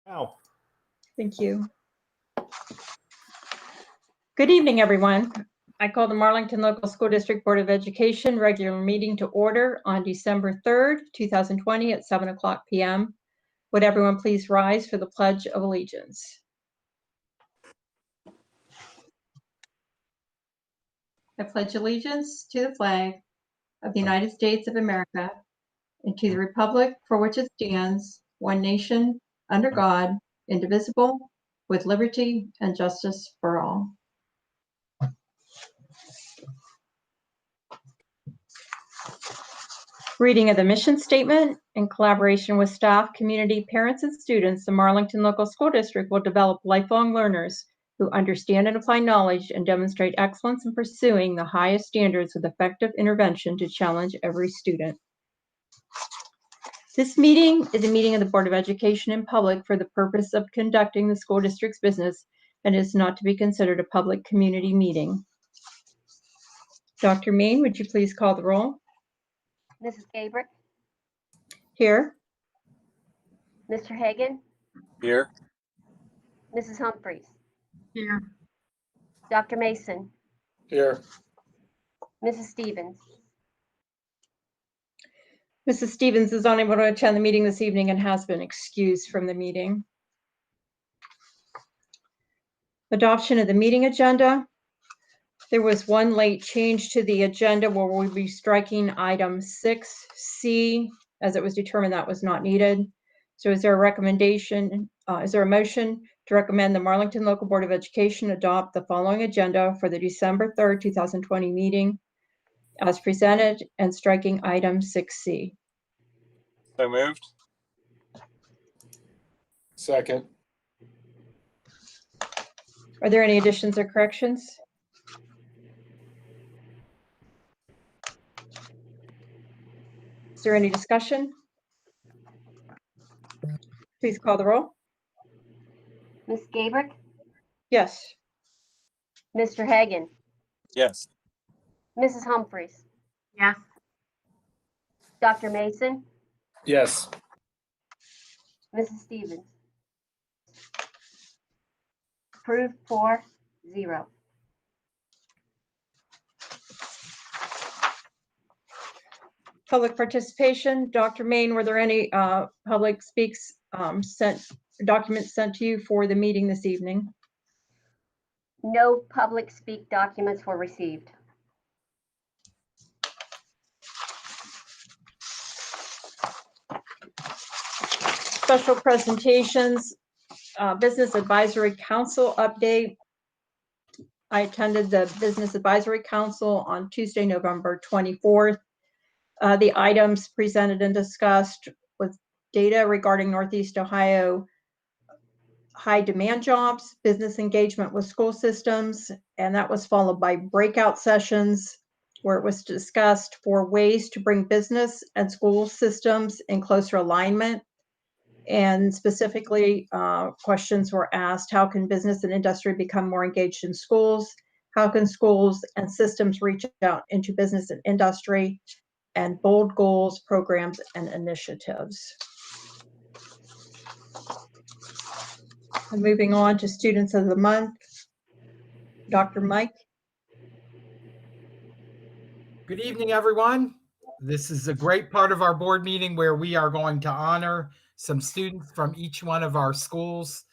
Wow. Thank you. Good evening, everyone. I call the Marlington Local School District Board of Education regular meeting to order on December 3rd, 2020 at 7:00 p.m. Would everyone please rise for the Pledge of Allegiance? I pledge allegiance to the flag of the United States of America and to the republic for which it stands, one nation, under God, indivisible, with liberty and justice for all. Reading of the mission statement. In collaboration with staff, community, parents, and students, the Marlington Local School District will develop lifelong learners who understand and apply knowledge and demonstrate excellence in pursuing the highest standards with effective intervention to challenge every student. This meeting is a meeting of the Board of Education in public for the purpose of conducting the school district's business and is not to be considered a public community meeting. Dr. Main, would you please call the roll? Mrs. Gabrick, Here. Mr. Hagan, Here. Mrs. Humphries, Here. Dr. Mason, Here. Mrs. Stevens. Mrs. Stevens is unable to attend the meeting this evening and has been excused from the meeting. Adoption of the meeting agenda. There was one late change to the agenda where we'll be striking item 6C, as it was determined that was not needed. So is there a recommendation, is there a motion to recommend the Marlington Local Board of Education adopt the following agenda for the December 3rd, 2020 meeting as presented and striking item 6C? So moved. Second. Are there any additions or corrections? Is there any discussion? Please call the roll. Ms. Gabrick, Yes. Mr. Hagan, Yes. Mrs. Humphries. Yes. Dr. Mason, Yes. Mrs. Stevens. Approved 4-0. Public participation. Dr. Main, were there any public speaks documents sent to you for the meeting this evening? No public speak documents were received. Special presentations, Business Advisory Council update. I attended the Business Advisory Council on Tuesday, November 24th. The items presented and discussed with data regarding Northeast Ohio high demand jobs, business engagement with school systems, and that was followed by breakout sessions where it was discussed for ways to bring business and school systems in closer alignment. And specifically, questions were asked: how can business and industry become more engaged in schools? How can schools and systems reach out into business and industry? And bold goals, programs, and initiatives. And moving on to Students of the Month, Dr. Mike. Good evening, everyone. This is a great part of our board meeting where we are going to honor some students from each one of our schools.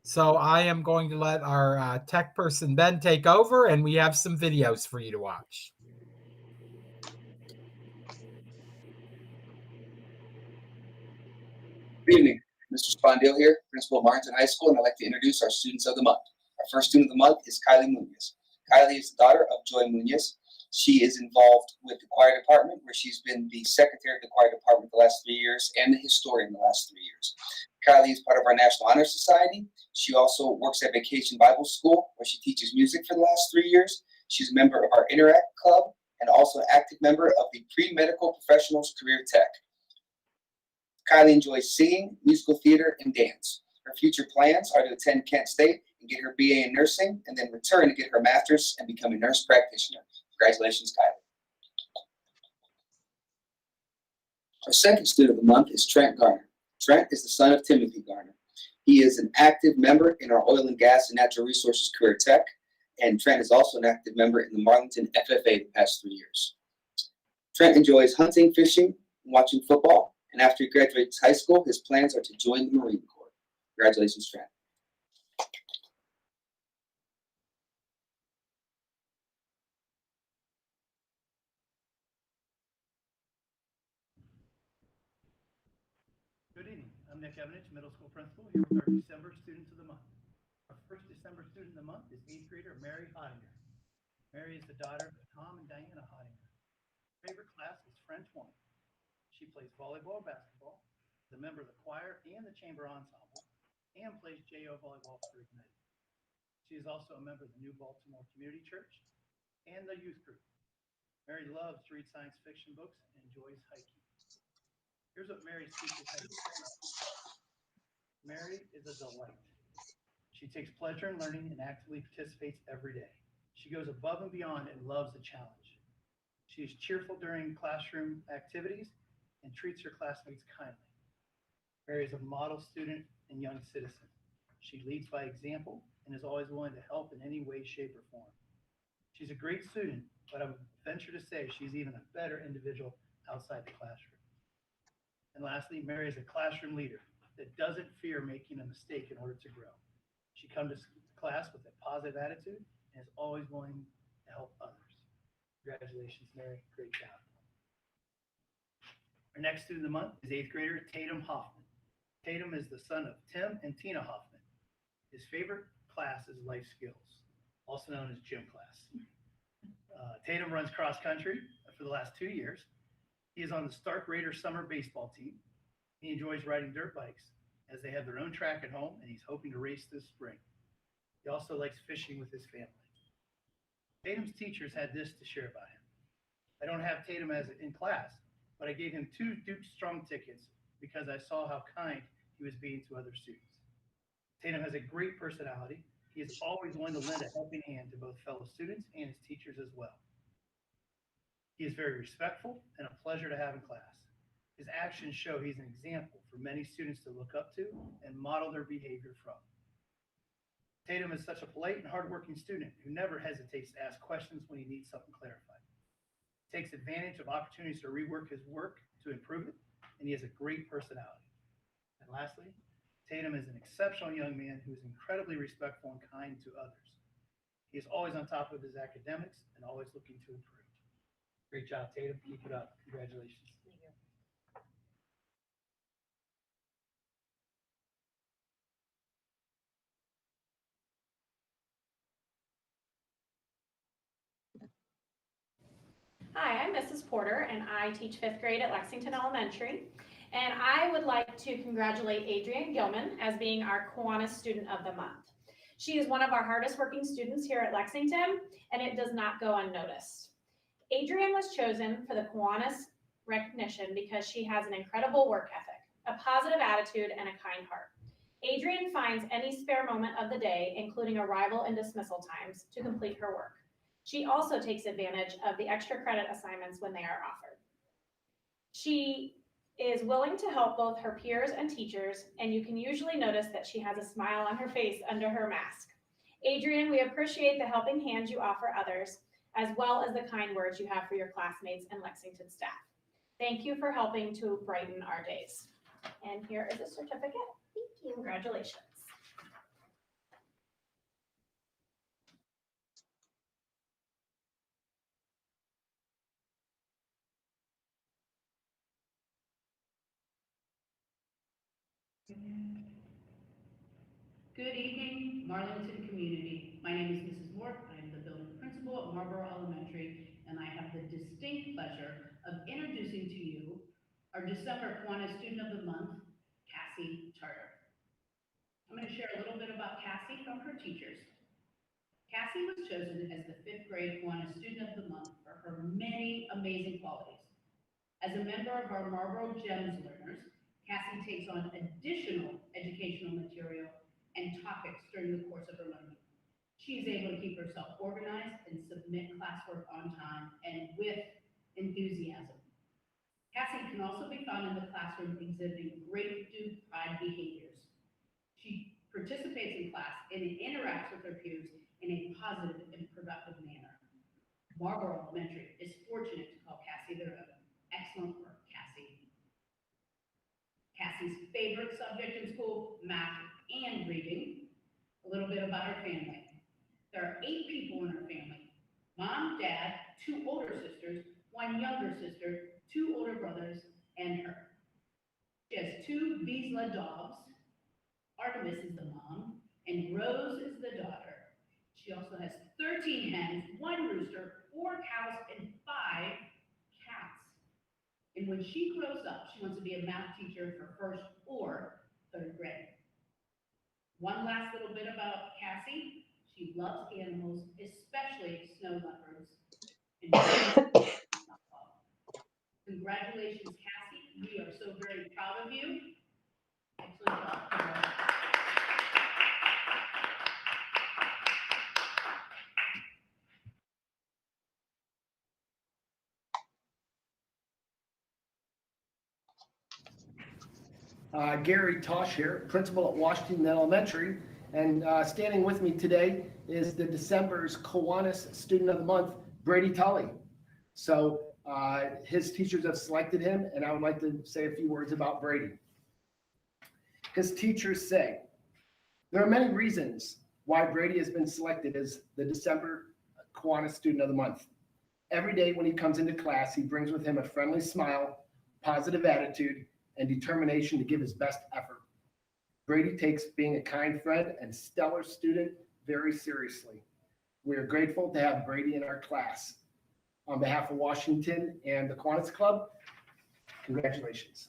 So I am going to let our tech person, Ben, take over, and we have some videos for you to watch. Good evening, Mr. Spondale here, Principal of Marlington High School, and I'd like to introduce our Students of the Month. Our first Student of the Month is Kylie Munoz. Kylie is the daughter of Joy Munoz. She is involved with the choir department, where she's been the secretary of the choir department the last 3 years and the historian the last 3 years. Kylie is part of our National Honor Society. She also works at Vacation Bible School, where she teaches music for the last 3 years. She's a member of our Interact Club and also an active member of the Pre-Medical Professionals Career Tech. Kylie enjoys singing, musical theater, and dance. Her future plans are to attend Kent State and get her BA in nursing, and then return to get her master's and become a nurse practitioner. Congratulations, Kylie. Our second Student of the Month is Trent Garner. Trent is the son of Timothy Garner. He is an active member in our oil and gas and natural resources career tech, and Trent is also an active member in the Marlington FFA the past 3 years. Trent enjoys hunting, fishing, and watching football, and after he graduates high school, his plans are to join the Marine Corps. Congratulations, Trent. Good evening. I'm Nick Evanich, middle school principal, here with our December Students of the Month. Our first December student of the month is 8th grader Mary Hottinger. Mary is the daughter of Tom and Diana Hottinger. Her favorite class is French 1. She plays volleyball, basketball, is a member of the choir and the chamber ensemble, and plays JO volleyball for Ignite. She is also a member of the New Baltimore Community Church and the youth group. Mary loves to read science fiction books and enjoys hiking. Here's what Mary's teachers have to say. Mary is a delight. She takes pleasure in learning and actively participates every day. She goes above and beyond and loves a challenge. She is cheerful during classroom activities and treats her classmates kindly. Mary is a model student and young citizen. She leads by example and is always willing to help in any way, shape, or form. She's a great student, but I would venture to say she's even a better individual outside the classroom. And lastly, Mary is a classroom leader that doesn't fear making a mistake in order to grow. She comes to class with a positive attitude and is always willing to help others. Congratulations, Mary. Great job. Our next student of the month is 8th grader Tatum Hoffman. Tatum is the son of Tim and Tina Hoffman. His favorite class is life skills, also known as gym class. Tatum runs cross country for the last 2 years. He is on the Stark Raiders summer baseball team. He enjoys riding dirt bikes as they have their own track at home, and he's hoping to race this spring. He also likes fishing with his family. Tatum's teachers had this to share about him. I don't have Tatum as in class, but I gave him 2 Duke Strong tickets because I saw how kind he was being to other students. Tatum has a great personality. He is always willing to lend a helping hand to both fellow students and his teachers as well. He is very respectful and a pleasure to have in class. His actions show he's an example for many students to look up to and model their behavior from. Tatum is such a polite and hardworking student who never hesitates to ask questions when he needs something clarified. He takes advantage of opportunities to rework his work to improve it, and he has a great personality. And lastly, Tatum is an exceptional young man who is incredibly respectful and kind to others. He is always on top of his academics and always looking to improve. Great job, Tatum. Keep it up. Congratulations. Thank you. Hi, I'm Mrs. Porter, and I teach 5th grade at Lexington Elementary. And I would like to congratulate Adrienne Gilman as being our Kiwanis Student of the Month. She is one of our hardest working students here at Lexington, and it does not go unnoticed. Adrienne was chosen for the Kiwanis recognition because she has an incredible work ethic, a positive attitude, and a kind heart. Adrienne finds any spare moment of the day, including arrival and dismissal times, to complete her work. She also takes advantage of the extra credit assignments when they are offered. She is willing to help both her peers and teachers, and you can usually notice that she has a smile on her face under her mask. Adrienne, we appreciate the helping hand you offer others, as well as the kind words you have for your classmates and Lexington staff. Thank you for helping to brighten our days. And here is a certificate. Thank you. Congratulations. Good evening, Marlington community. My name is Mrs. Mort. I am the building principal at Marlboro Elementary, and I have the distinct pleasure of introducing to you our December Kiwanis Student of the Month, Cassie Charter. I'm going to share a little bit about Cassie from her teachers. Cassie was chosen as the 5th grade Kiwanis Student of the Month for her many amazing qualities. As a member of our Marlboro GEMS learners, Cassie takes on additional educational material and topics during the course of her learning. She is able to keep herself organized and submit classwork on time and with enthusiasm. Cassie can also be found in the classroom exhibiting great Duke pride behaviors. She participates in class and interacts with her peers in a positive and productive manner. Marlboro Elementary is fortunate to call Cassie their own. Excellent work, Cassie. Cassie's favorite subject in school, math and reading. A little bit about her family. There are 8 people in her family. Mom, dad, 2 older sisters, 1 younger sister, 2 older brothers, and her. She has 2 Vizsla dogs. Artemis is the mom, and Rose is the daughter. She also has 13 hens, 1 rooster, 4 cows, and 5 cats. And when she grows up, she wants to be a math teacher for 1st or 3rd grade. One last little bit about Cassie. She loves animals, especially snow leopards. And congratulations, Cassie. We are so very proud of you. Excellent job. Gary Tosh here, principal at Washington Elementary, and standing with me today is the December's Kiwanis Student of the Month, Brady Tully. So his teachers have selected him, and I would like to say a few words about Brady. His teachers say, there are many reasons why Brady has been selected as the December Kiwanis Student of the Month. Every day when he comes into class, he brings with him a friendly smile, positive attitude, and determination to give his best effort. Brady takes being a kind friend and stellar student very seriously. We are grateful to have Brady in our class. On behalf of Washington and the Kiwanis Club, congratulations.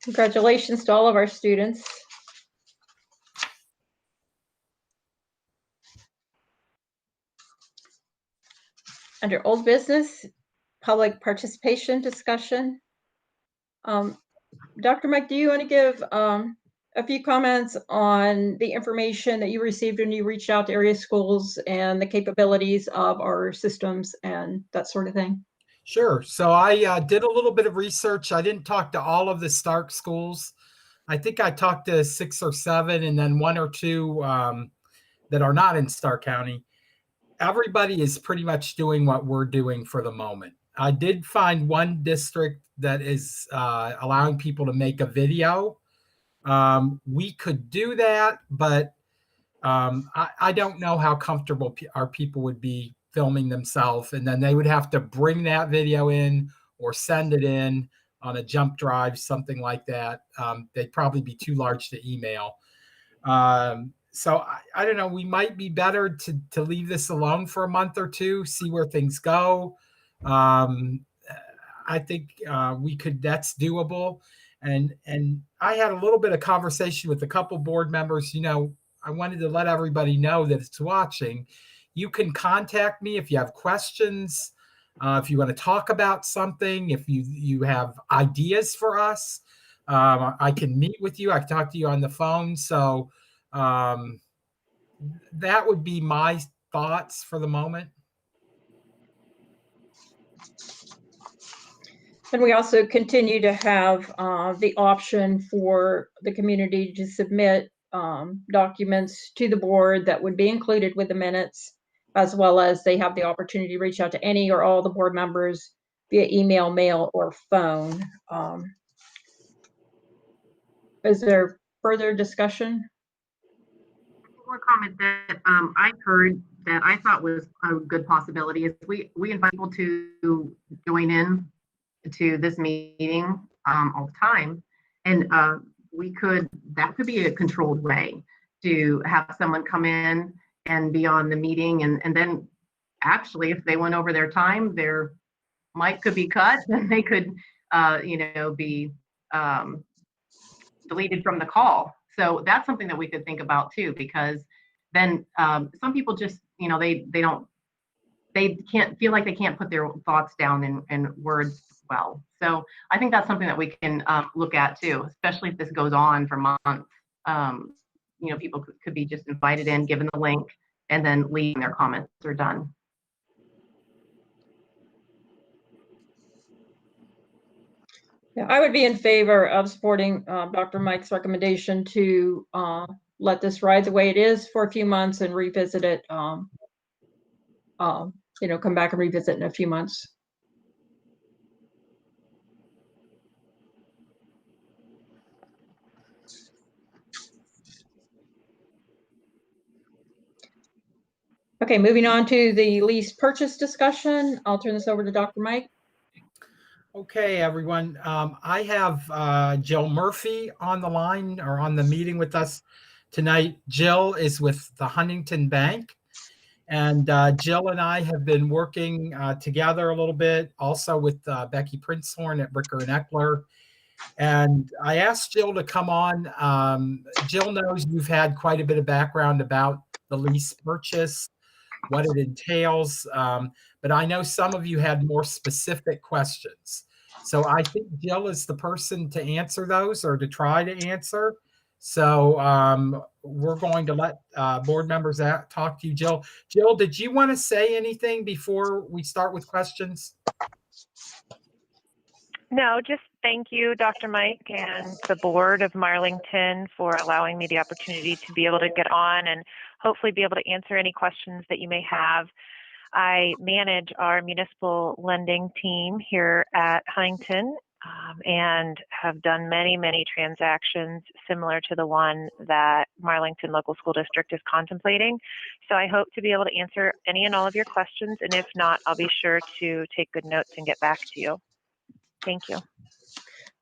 Congratulations to all of our students. Under old business, public participation discussion. Dr. Mike, do you want to give a few comments on the information that you received when you reached out to area schools and the capabilities of our systems and that sort of thing? Sure. So I did a little bit of research. I didn't talk to all of the Stark schools. I think I talked to 6 or 7 and then 1 or 2 that are not in Stark County. Everybody is pretty much doing what we're doing for the moment. I did find one district that is allowing people to make a video. We could do that, but I don't know how comfortable our people would be filming themselves, and then they would have to bring that video in or send it in on a jump drive, something like that. They'd probably be too large to email. So I don't know, we might be better to leave this alone for a month or 2, see where things go. I think that's doable. And I had a little bit of conversation with a couple board members. I wanted to let everybody know that it's watching. You can contact me if you have questions, if you want to talk about something, if you have ideas for us. I can meet with you. I can talk to you on the phone. So that would be my thoughts for the moment. And we also continue to have the option for the community to submit documents to the board that would be included with the minutes, as well as they have the opportunity to reach out to any or all the board members via email, mail, or phone. Is there further discussion? One comment that I heard that I thought was a good possibility is we invite people to join in to this meeting all the time, and that could be a controlled way to have someone come in and be on the meeting, and then actually if they went over their time, their mic could be cut and they could be deleted from the call. So that's something that we could think about too, because then some people just, they can't feel like they can't put their thoughts down in words well. So I think that's something that we can look at too, especially if this goes on for months. People could be just invited in, given the link, and then leaving their comments are done. Yeah, I would be in favor of supporting Dr. Mike's recommendation to let this ride the way it is for a few months and revisit it. Come back and revisit in a few months. Okay, moving on to the lease purchase discussion. I'll turn this over to Dr. Mike. Okay, everyone. I have Jill Murphy on the line or on the meeting with us tonight. Jill is with the Huntington Bank. And Jill and I have been working together a little bit, also with Becky Princehorn at Bricker and Eckler. And I asked Jill to come on. Jill knows you've had quite a bit of background about the lease purchase, what it entails. But I know some of you had more specific questions. So I think Jill is the person to answer those or to try to answer. So we're going to let board members talk to you. Jill, did you want to say anything before we start with questions? No, just thank you, Dr. Mike, and the board of Marlington for allowing me the opportunity to be able to get on and hopefully be able to answer any questions that you may have. I manage our municipal lending team here at Huntington and have done many, many transactions similar to the one that Marlington Local School District is contemplating. So I hope to be able to answer any and all of your questions, and if not, I'll be sure to take good notes and get back to you. Thank you.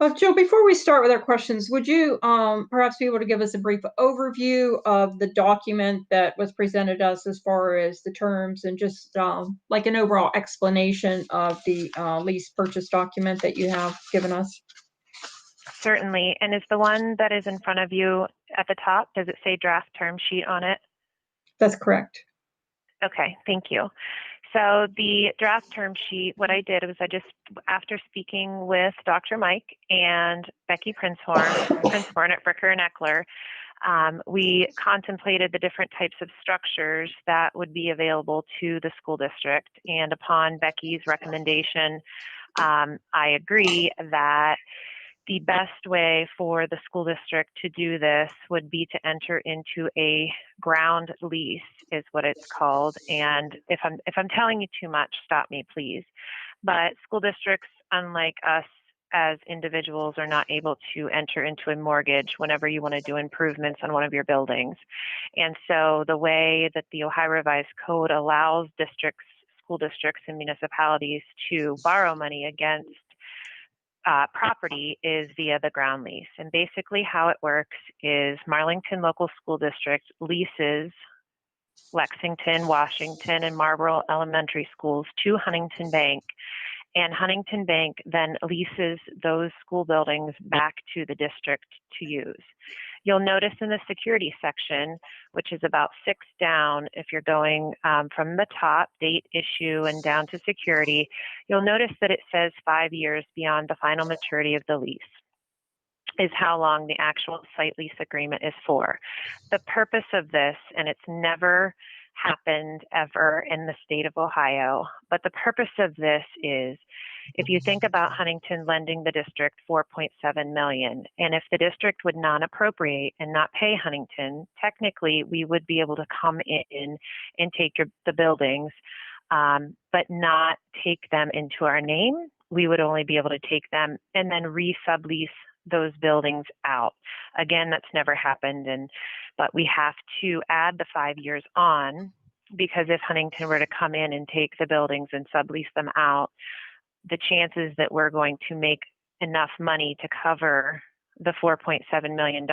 Well, Jill, before we start with our questions, would you perhaps be able to give us a brief overview of the document that was presented to us as far as the terms and just like an overall explanation of the lease purchase document that you have given us? Certainly. And is the one that is in front of you at the top, does it say draft term sheet on it? That's correct. Okay, thank you. So the draft term sheet, what I did was after speaking with Dr. Mike and Becky Princehorn at Bricker and Eckler, we contemplated the different types of structures that would be available to the school district. And upon Becky's recommendation, I agree that the best way for the school district to do this would be to enter into a ground lease, is what it's called. And if I'm telling you too much, stop me, please. But school districts, unlike us as individuals, are not able to enter into a mortgage whenever you want to do improvements on one of your buildings. And so the way that the Ohio Revised Code allows districts, school districts, and municipalities to borrow money against property is via the ground lease. And basically how it works is Marlington Local School District leases Lexington, Washington, and Marlboro elementary schools to Huntington Bank. And Huntington Bank then leases those school buildings back to the district to use. You'll notice in the security section, which is about 6 down, if you're going from the top, date, issue, and down to security, you'll notice that it says 5 years beyond the final maturity of the lease is how long the actual site lease agreement is for. The purpose of this, and it's never happened ever in the state of Ohio, but the purpose of this is, if you think about Huntington lending the district $4.7 million, and if the district would non-appropriate and not pay Huntington, technically we would be able to come in and take the buildings, but not take them into our name. We would only be able to take them and then re-sublease those buildings out. Again, that's never happened, but we have to add the 5 years on, because if Huntington were to come in and take the buildings and sublease them out, the chances that we're going to make enough money to cover the $4.7 million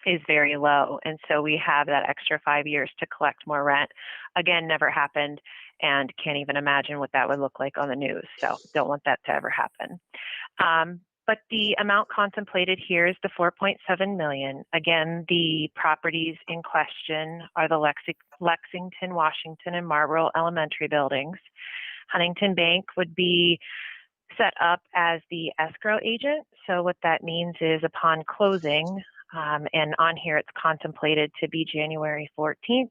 is very low. And so we have that extra 5 years to collect more rent. Again, never happened, and can't even imagine what that would look like on the news. So don't want that to ever happen. But the amount contemplated here is the $4.7 million. Again, the properties in question are the Lexington, Washington, and Marlboro elementary buildings. Huntington Bank would be set up as the escrow agent. So what that means is upon closing, and on here it's contemplated to be January 14th,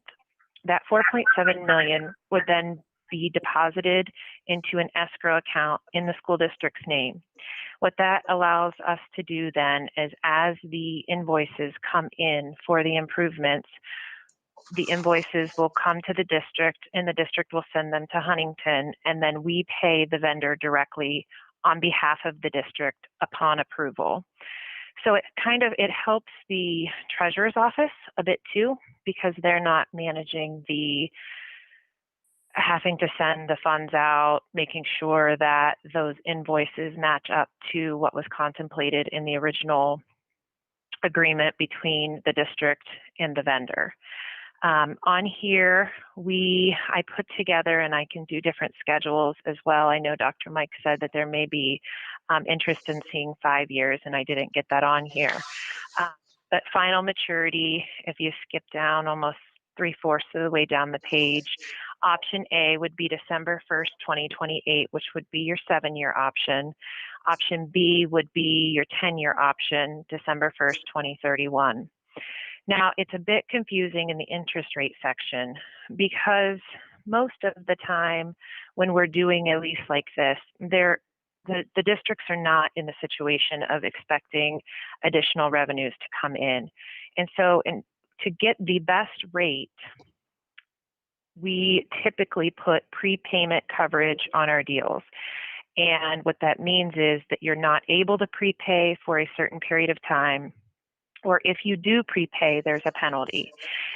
that $4.7 million would then be deposited into an escrow account in the school district's name. What that allows us to do then is, as the invoices come in for the improvements, the invoices will come to the district and the district will send them to Huntington, and then we pay the vendor directly on behalf of the district upon approval. So it helps the treasurer's office a bit too, because they're not managing the having to send the funds out, making sure that those invoices match up to what was contemplated in the original agreement between the district and the vendor. On here, I put together, and I can do different schedules as well. I know Dr. Mike said that there may be interest in seeing 5 years, and I didn't get that on here. But final maturity, if you skip down almost 3/4 of the way down the page, option A would be December 1st, 2028, which would be your 7-year option. Option B would be your 10-year option, December 1st, 2031. Now, it's a bit confusing in the interest rate section, because most of the time when we're doing a lease like this, the districts are not in the situation of expecting additional revenues to come in. And so to get the best rate, we typically put prepayment coverage on our deals. And what that means is that you're not able to prepay for a certain period of time, or if you do prepay, there's a penalty.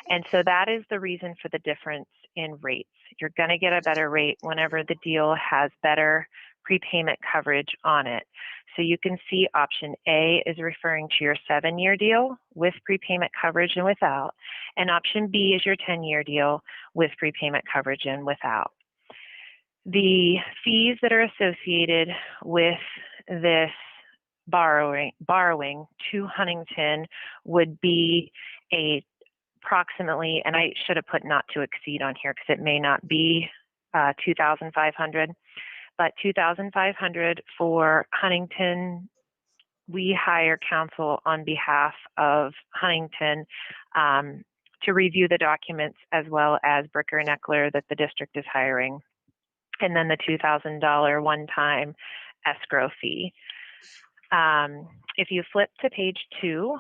And so that is the reason for the difference in rates. You're going to get a better rate whenever the deal has better prepayment coverage on it. So you can see option A is referring to your 7-year deal with prepayment coverage and without, and option B is your 10-year deal with prepayment coverage and without. The fees that are associated with this borrowing to Huntington would be approximately, and I should have put not to exceed on here because it may not be $2,500, but $2,500 for Huntington. We hire counsel on behalf of Huntington to review the documents, as well as Bricker and Eckler that the district is hiring, and then the $2,000 one-time escrow fee. If you flip to page 2,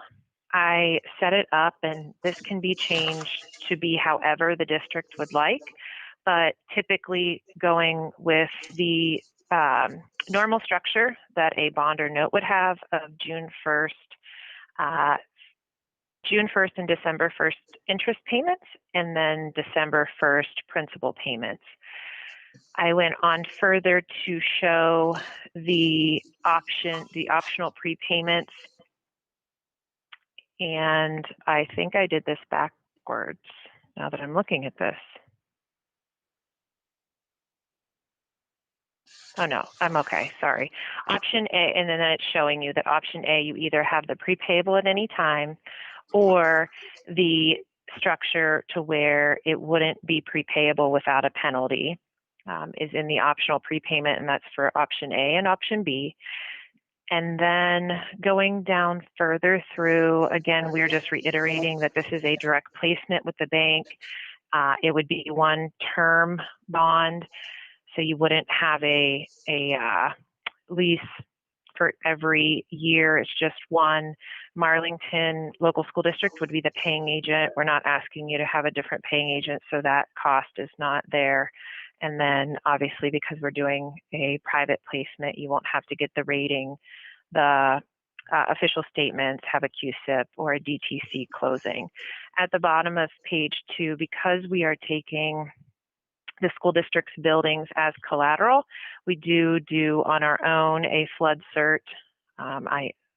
I set it up, and this can be changed to be however the district would like, but typically going with the normal structure that a bond or note would have of June 1st and December 1st interest payments, and then December 1st principal payments. I went on further to show the optional prepayments, and I think I did this backwards now that I'm looking at this. Oh no, I'm okay, sorry. Option A, and then it's showing you that option A, you either have the prepayable at any time, or the structure to where it wouldn't be prepayable without a penalty is in the optional prepayment, and that's for option A and option B. And then going down further through, again, we're just reiterating that this is a direct placement with the bank. It would be one term bond, so you wouldn't have a lease for every year. It's just one. Marlington Local School District would be the paying agent. We're not asking you to have a different paying agent, so that cost is not there. And then obviously, because we're doing a private placement, you won't have to get the rating, the official statements, have a QSIP or a DTC closing. At the bottom of page 2, because we are taking the school district's buildings as collateral, we do on our own a flood cert.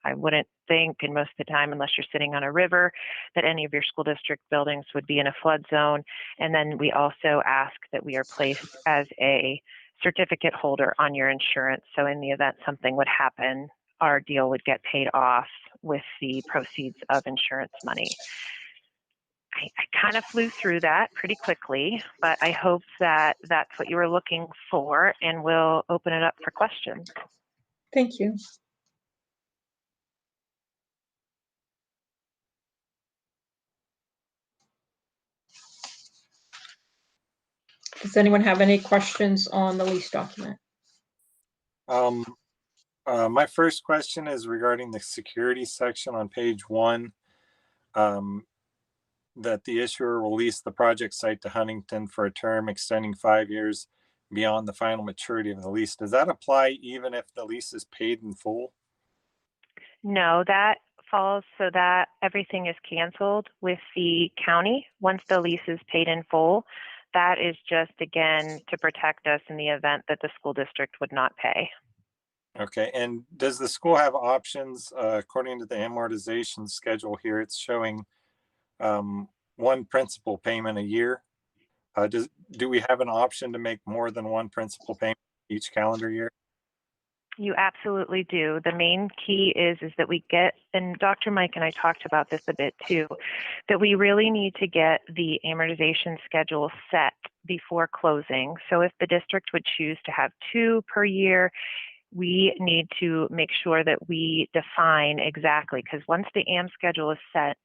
I wouldn't think, and most of the time, unless you're sitting on a river, that any of your school district buildings would be in a flood zone. And then we also ask that we are placed as a certificate holder on your insurance. So in the event something would happen, our deal would get paid off with the proceeds of insurance money. I kind of flew through that pretty quickly, but I hope that that's what you were looking for, and we'll open it up for questions. Thank you. Does anyone have any questions on the lease document? My first question is regarding the security section on page 1. That the issuer will lease the project site to Huntington for a term extending 5 years beyond the final maturity of the lease. Does that apply even if the lease is paid in full? No, that falls so that everything is canceled with the county once the lease is paid in full. That is just, again, to protect us in the event that the school district would not pay. Okay, and does the school have options? According to the amortization schedule here, it's showing one principal payment a year. Do we have an option to make more than one principal payment each calendar year? You absolutely do. The main key is that we get, and Dr. Mike and I talked about this a bit too, that we really need to get the amortization schedule set before closing. So if the district would choose to have 2 per year, we need to make sure that we define exactly, because once the AM schedule is set,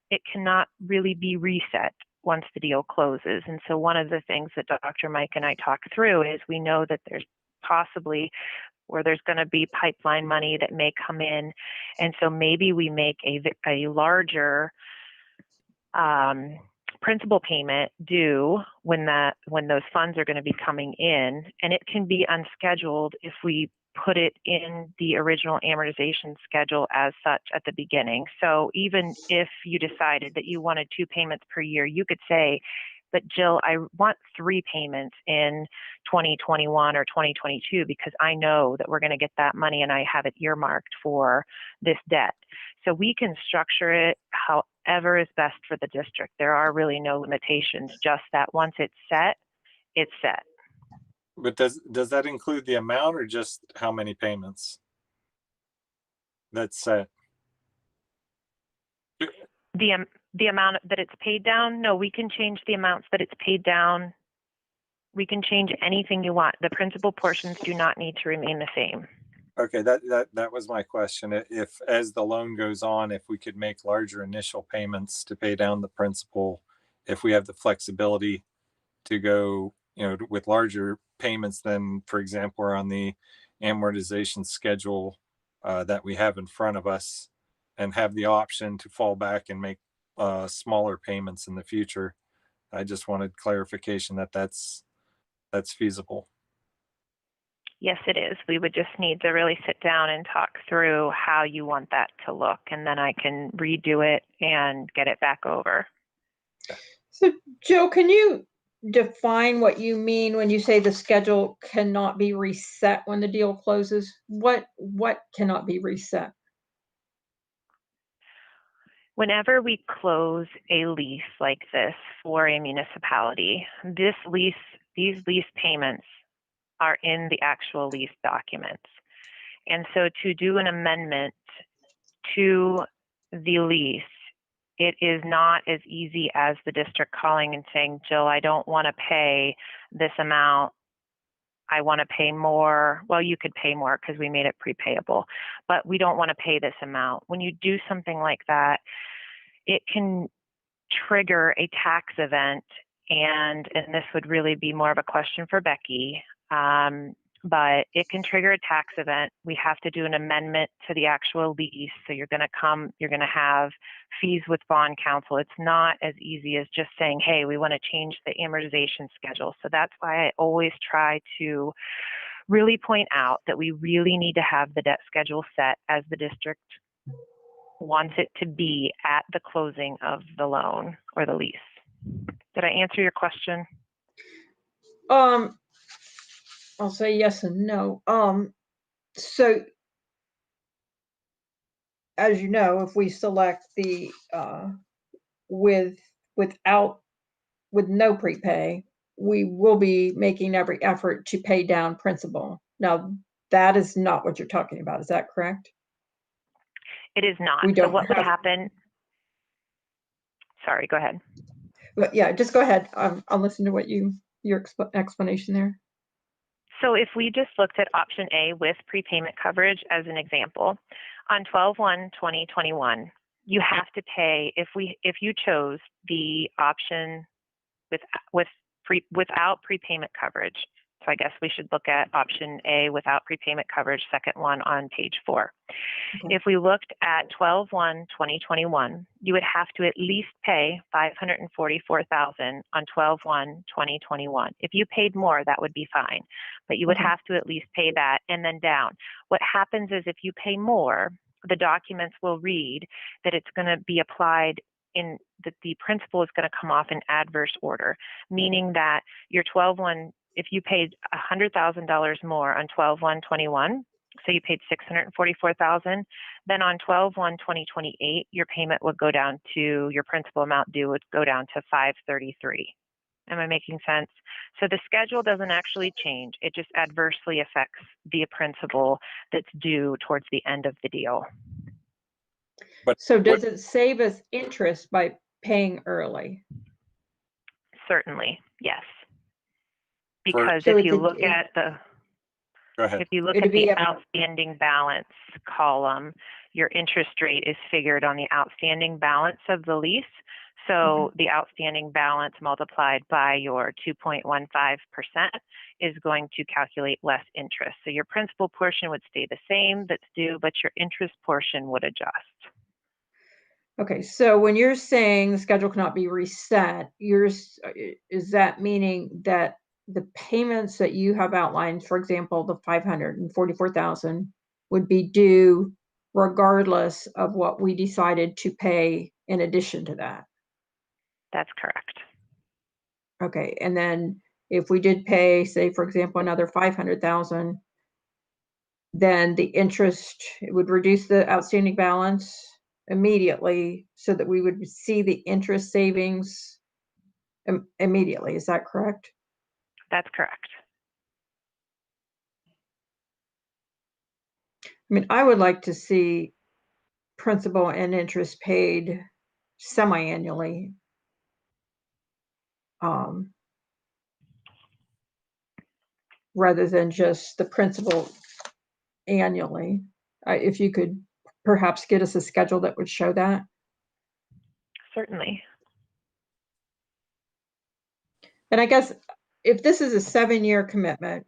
it cannot really be reset once the deal closes. And so one of the things that Dr. Mike and I talk through is we know that there's possibly, or there's going to be pipeline money that may come in. And so maybe we make a larger principal payment due when those funds are going to be coming in, and it can be unscheduled if we put it in the original amortization schedule as such at the beginning. So even if you decided that you wanted 2 payments per year, you could say, but Jill, I want 3 payments in 2021 or 2022 because I know that we're going to get that money and I have it earmarked for this debt. So we can structure it however is best for the district. There are really no limitations, just that once it's set, it's set. But does that include the amount or just how many payments that's set? The amount that it's paid down? No, we can change the amounts that it's paid down. We can change anything you want. The principal portions do not need to remain the same. Okay, that was my question. If as the loan goes on, if we could make larger initial payments to pay down the principal, if we have the flexibility to go, with larger payments than, for example, are on the amortization schedule that we have in front of us, and have the option to fall back and make smaller payments in the future. I just wanted clarification that that's feasible. Yes, it is. We would just need to really sit down and talk through how you want that to look, and then I can redo it and get it back over. So Joe, can you define what you mean when you say the schedule cannot be reset when the deal closes? What cannot be reset? Whenever we close a lease like this for a municipality, these lease payments are in the actual lease documents. And so to do an amendment to the lease, it is not as easy as the district calling and saying, Jill, I don't want to pay this amount. I want to pay more. Well, you could pay more because we made it prepayable, but we don't want to pay this amount. When you do something like that, it can trigger a tax event, and this would really be more of a question for Becky, but it can trigger a tax event. We have to do an amendment to the actual lease. So you're going to have fees with bond counsel. It's not as easy as just saying, hey, we want to change the amortization schedule. So that's why I always try to really point out that we really need to have the debt schedule set as the district wants it to be at the closing of the loan or the lease. Did I answer your question? I'll say yes and no. So as you know, if we select the with no prepay, we will be making every effort to pay down principal. Now, that is not what you're talking about. Is that correct? It is not. We So don't what would have- happen? Sorry, go ahead. But yeah, just go ahead. I'll listen to what your explanation there. So if we just looked at option A with prepayment coverage as an example, on 12/1/2021, you have to pay, if you chose the option with without prepayment coverage. So I guess we should look at option A without prepayment coverage, second one on page 4. Okay. If we looked at 12/1/2021, you would have to at least pay $544,000 on 12/1/2021. If you paid more, that would be fine, but you would have to at least pay that and then down. What happens is if you pay more, the documents will read that it's going to be applied in that the principal is going to come off in adverse order, meaning that your 12/1, if you paid $100,000 more on 12/1/21, so you paid $644,000, then on 12/1/2028, your payment would go down to, your principal amount due would go down to $533. Am I making sense? So the schedule doesn't actually change. It just adversely affects the principal that's due towards the end of the deal. But So does it save us interest by paying early? Certainly, yes. Because So if it you could- look at the, go ahead. if you look It'd at the be a- outstanding balance column, your interest rate is figured on the outstanding balance of the lease. So the outstanding balance multiplied by your 2.15% is going to calculate less interest. So your principal portion would stay the same that's due, but your interest portion would adjust. Okay, so when you're saying the schedule cannot be reset, is that meaning that the payments that you have outlined, for example, the 544,000 would be due regardless of what we decided to pay in addition to that? That's correct. Okay, and then if we did pay, say, for example, another 500,000, then the interest, it would reduce the outstanding balance immediately so that we would see the interest savings immediately. Is that correct? That's correct. I mean, I would like to see principal and interest paid semi-annually. Rather than just the principal annually. If you could perhaps get us a schedule that would show that. Certainly. And I guess if this is a 7-year commitment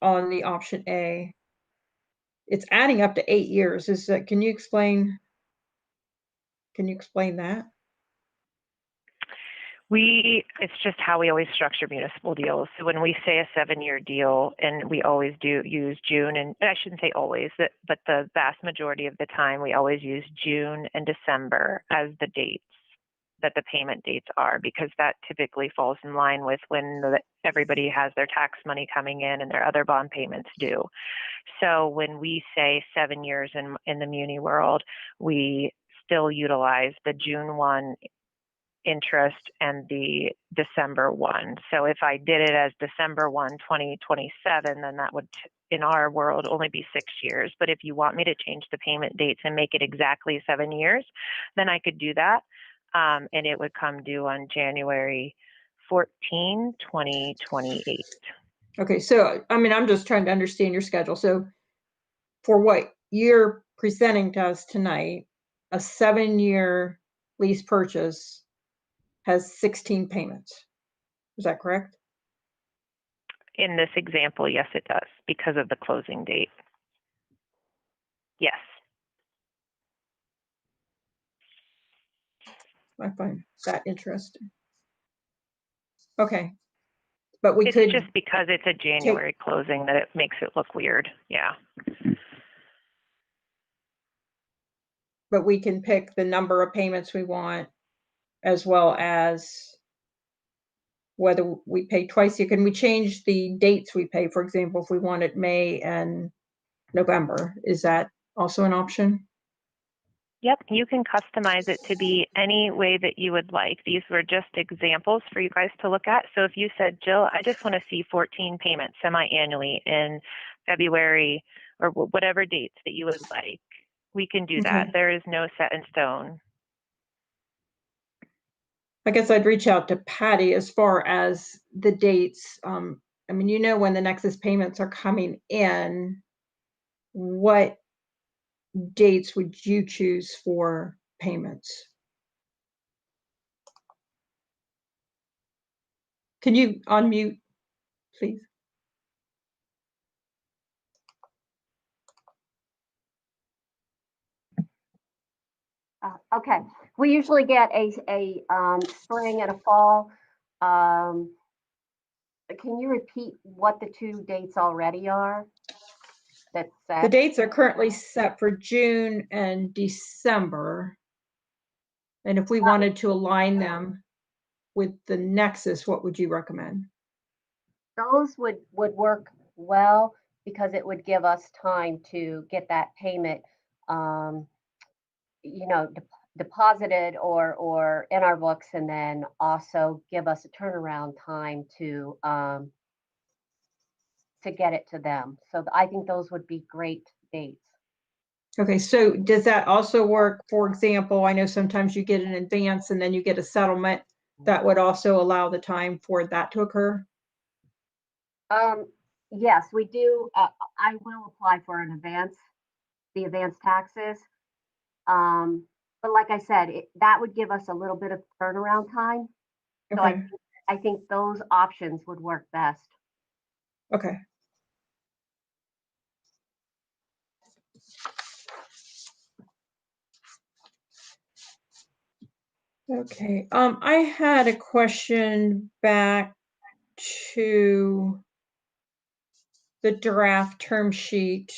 on the option A, it's adding up to 8 years. Can you explain that? It's just how we always structure municipal deals. So when we say a 7-year deal, and we always do use June, and I shouldn't say always, but the vast majority of the time, we always use June and December as the dates that the payment dates are, because that typically falls in line with when everybody has their tax money coming in and their other bond payments due. So when we say 7 years in the muni world, we still utilize the June 1 interest and the December 1. So if I did it as December 1, 2027, then that would, in our world, only be 6 years. But if you want me to change the payment dates and make it exactly 7 years, then I could do that. And it would come due on January 14, 2028. Okay, so I mean, I'm just trying to understand your schedule. So for what you're presenting to us tonight, a 7-year lease purchase has 16 payments. Is that correct? In this example, yes, it does, because of the closing date. Yes. I find that interesting. Okay. But we It's could, just because it's a January closing that it makes it look weird. Yeah. but we can pick the number of payments we want as well as whether we pay twice. Can we change the dates we pay? For example, if we wanted May and November, is that also an option? Yep, you can customize it to be any way that you would like. These were just examples for you guys to look at. So if you said, Jill, I just want to see 14 payments semi-annually in February or whatever dates that you would like, we can do that. Okay. There is no set in stone. I guess I'd reach out to Patty as far as the dates. I mean, you know, when the Nexus payments are coming in, what dates would you choose for payments? Can you unmute, please? Okay, we usually get a spring and a fall. Um, Can you repeat what the 2 dates already are? That's The set. dates are currently set for June and December. And if we wanted to align them with the Nexus, what would you recommend? Those would work well because it would give us time to get that payment, you know, deposited or in our books, and then also give us a turnaround time to get it to them. So I think those would be great dates. Okay, so does that also work? For example, I know sometimes you get an advance and then you get a settlement. That would also allow the time for that to occur? Yes, we do. I will apply for an advance, the advance taxes. But like I said, that would give us a little bit of turnaround time. So Okay, I think those options would work best. okay. Okay, I had a question back to the draft term sheet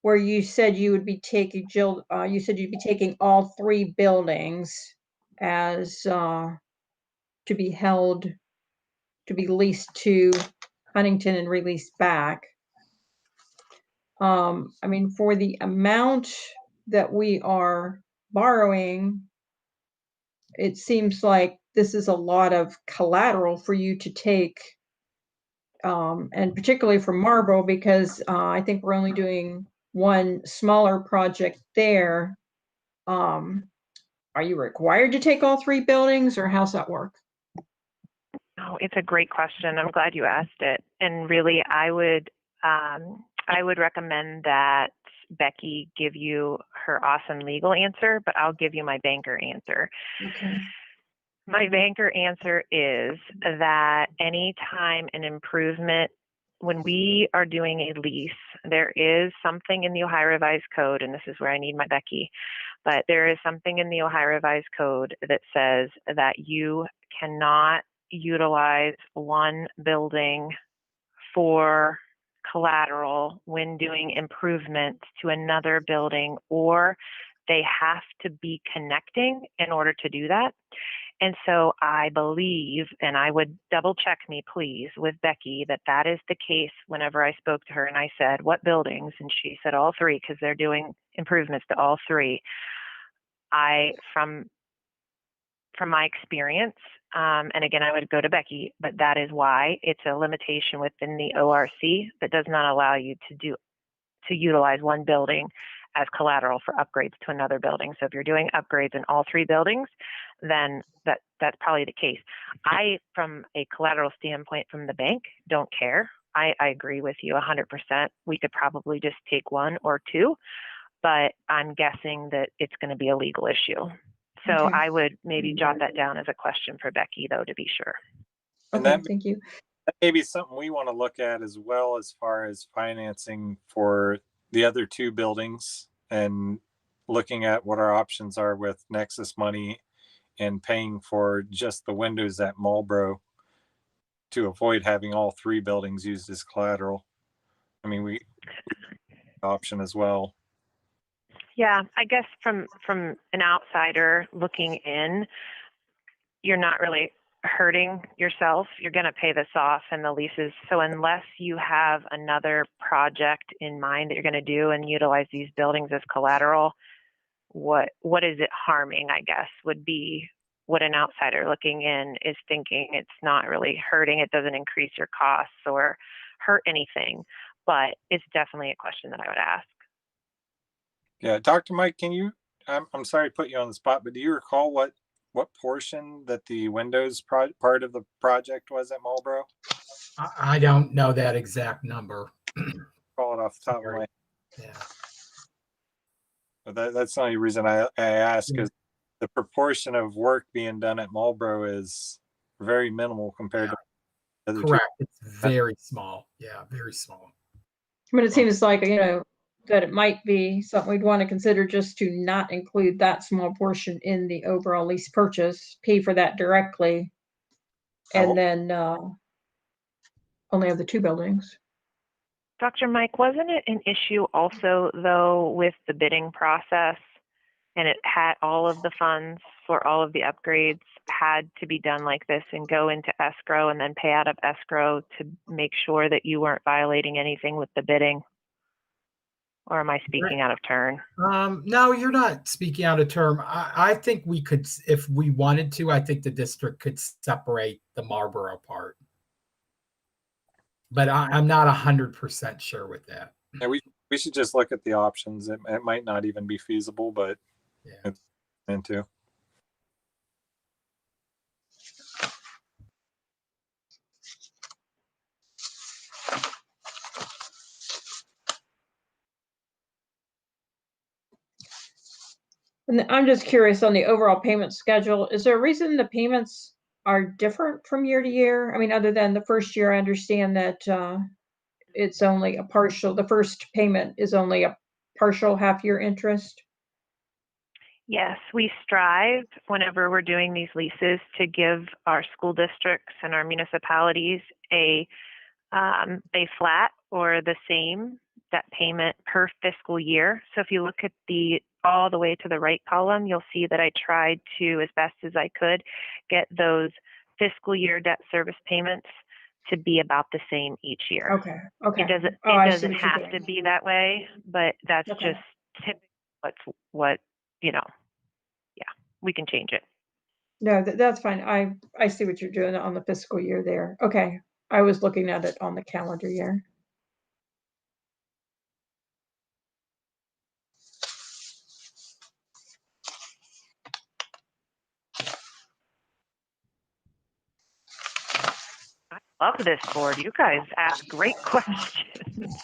where you said you would be taking, Jill, you said you'd be taking all 3 buildings as to be held, to be leased to Huntington and released back. I mean, for the amount that we are borrowing, it seems like this is a lot of collateral for you to take, and particularly for Marlboro, because I think we're only doing one smaller project there. Are you required to take all 3 buildings, or how's that work? Oh, it's a great question. I'm glad you asked it. And really, I would recommend that Becky give you her awesome legal answer, but I'll give you my banker answer. Okay. My banker answer is that anytime an improvement, when we are doing a lease, there is something in the Ohio Revised Code, and this is where I need my Becky, but there is something in the Ohio Revised Code that says that you cannot utilize one building for collateral when doing improvements to another building, or they have to be connecting in order to do that. And so I believe, and I would double check me please with Becky, that that is the case whenever I spoke to her and I said, what buildings? And she said all 3, because they're doing improvements to all 3. From my experience, and again, I would go to Becky, but that is why it's a limitation within the ORC that does not allow you to utilize one building as collateral for upgrades to another building. So if you're doing upgrades in all 3 buildings, then that's probably the case. From a collateral standpoint from the bank, don't care. I agree with you 100%. We could probably just take 1 or 2, but I'm guessing that it's going to be a legal issue. So Okay. I would maybe jot that down as a question for Becky, though, to be sure. And Okay, that thank you. may be something we want to look at as well, as far as financing for the other 2 buildings, and looking at what our options are with Nexus money and paying for just the windows at Marlboro to avoid having all 3 buildings used as collateral. I mean, we option as well. Yeah, I guess from an outsider looking in, you're not really hurting yourself. You're going to pay this off in the leases. So unless you have another project in mind that you're going to do and utilize these buildings as collateral, what is it harming, I guess, would be what an outsider looking in is thinking. It's not really hurting. It doesn't increase your costs or hurt anything, but it's definitely a question that I would ask. Yeah, Dr. Mike, can you? I'm sorry to put you on the spot, but do you recall what portion that the Windows part of the project was at Marlboro? I don't know that exact number. Call it off the top of my head. Yeah. But that's the only reason I ask, is the proportion of work being done at Marlboro is very minimal compared to the other two. Correct. It's very small. Yeah, very small. I mean, it seems like, that it might be something we'd want to consider, just to not include that small portion in the overall lease purchase, pay for that directly, and then only have the 2 buildings. Dr. Mike, wasn't it an issue also, though, with the bidding process? And it had all of the funds for all of the upgrades had to be done like this and go into escrow and then pay out of escrow to make sure that you weren't violating anything with the bidding? Or am I speaking out of turn? No, you're not speaking out of term. I think we could, if we wanted to, I think the district could separate the Marlboro part. But I'm not 100% sure with that. Yeah, we should just look at the options. It might not even be feasible, but Yeah. it's into. And I'm just curious on the overall payment schedule. Is there a reason the payments are different from year to year? I mean, other than the first year, I understand that it's only a partial, the first payment is only a partial half-year interest. Yes, we strive whenever we're doing these leases to give our school districts and our municipalities a flat or the same debt payment per fiscal year. So if you look at all the way to the right column, you'll see that I tried to, as best as I could, get those fiscal year debt service payments to be about the same each year. Okay. It doesn't I see doesn't what you're have to doing. be that way, but that's Okay. just typically what yeah, we can change it. No, that's fine. I see what you're doing on the fiscal year there. Okay. I was looking at it on the calendar year. I love this board. You guys ask great questions.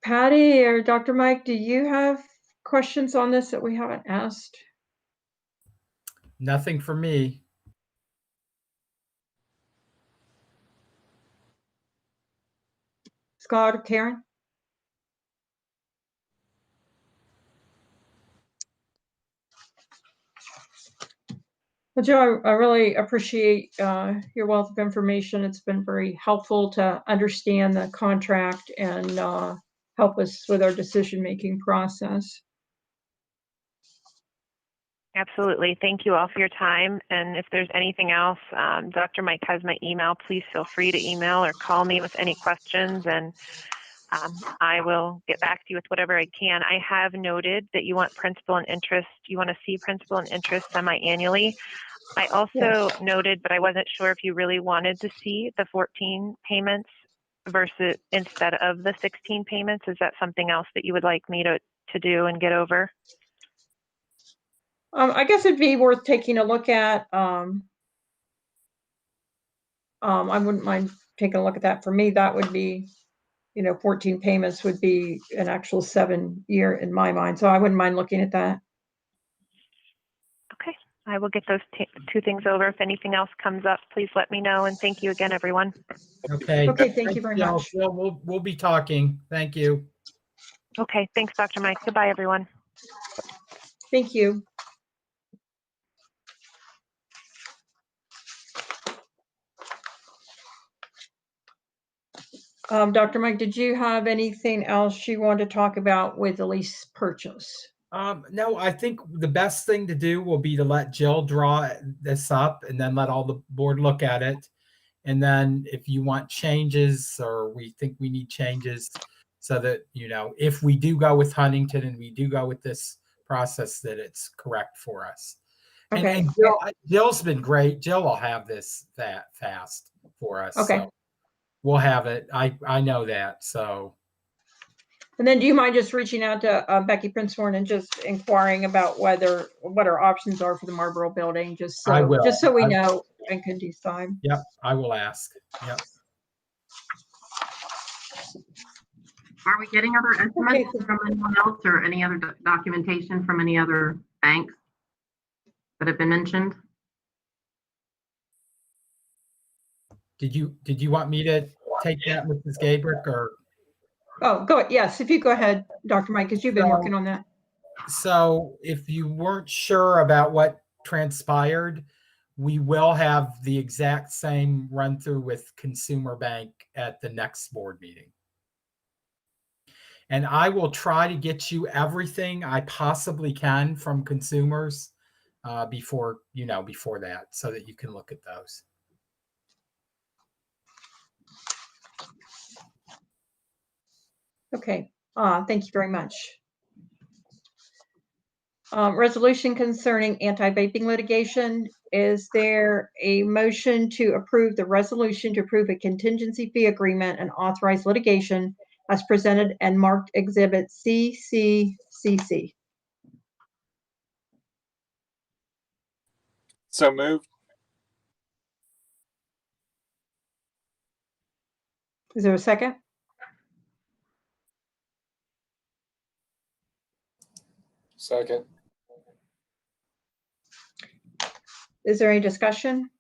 Patty or Dr. Mike, do you have questions on this that we haven't asked? Nothing for me. Scott or Karen? Well, Joe, I really appreciate your wealth of information. It's been very helpful to understand the contract and help us with our decision-making process. Absolutely. Thank you all for your time. And if there's anything else, Dr. Mike has my email. Please feel free to email or call me with any questions, and I will get back to you with whatever I can. I have noted that you want principal and interest. You want to see principal and interest semi-annually. I also noted, but I wasn't sure if you really wanted to see the 14 payments versus instead of the 16 payments. Is that something else that you would like me to do and get over? I guess it'd be worth taking a look at. I wouldn't mind taking a look at that. For me, that would be, 14 payments would be an actual 7-year in my mind. So I wouldn't mind looking at that. Okay, I will get those 2 things over. If anything else comes up, please let me know. And thank you again, everyone. Okay. Okay, thank you very much. We'll be talking. Thank you. Okay, thanks, Dr. Mike. Goodbye, everyone. Thank you. Dr. Mike, did you have anything else you want to talk about with the lease purchase? No, I think the best thing to do will be to let Jill draw this up and then let all the board look at it. And then if you want changes or we think we need changes so that, if we do go with Huntington and we do go with this process, that it's correct for us. Okay. And Jill's been great. Jill will have that fast for us. Okay. So we'll have it. I know that. So. And then do you mind just reaching out to Becky Princeborn and just inquiring about what our options are for the Marlboro building, just I will. so we know and can decide. Yep, I will ask. Yep. Are we getting other estimates from anyone else or any other documentation from any other banks? that have been mentioned? Did you want me to take that, Mrs. Gabrick, or? Oh, go ahead. Yes, if you go ahead, Dr. Mike, because you've been working on that. So if you weren't sure about what transpired, we will have the exact same run through with Consumer Bank at the next board meeting. And I will try to get you everything I possibly can from consumers before that, so that you can look at those. Okay, thank you very much. Resolution concerning anti-vaping litigation. Is there a motion to approve the resolution to approve a contingency fee agreement and authorize litigation as presented and marked Exhibit CCCC? So moved. Is there a second? Second. Is there any discussion?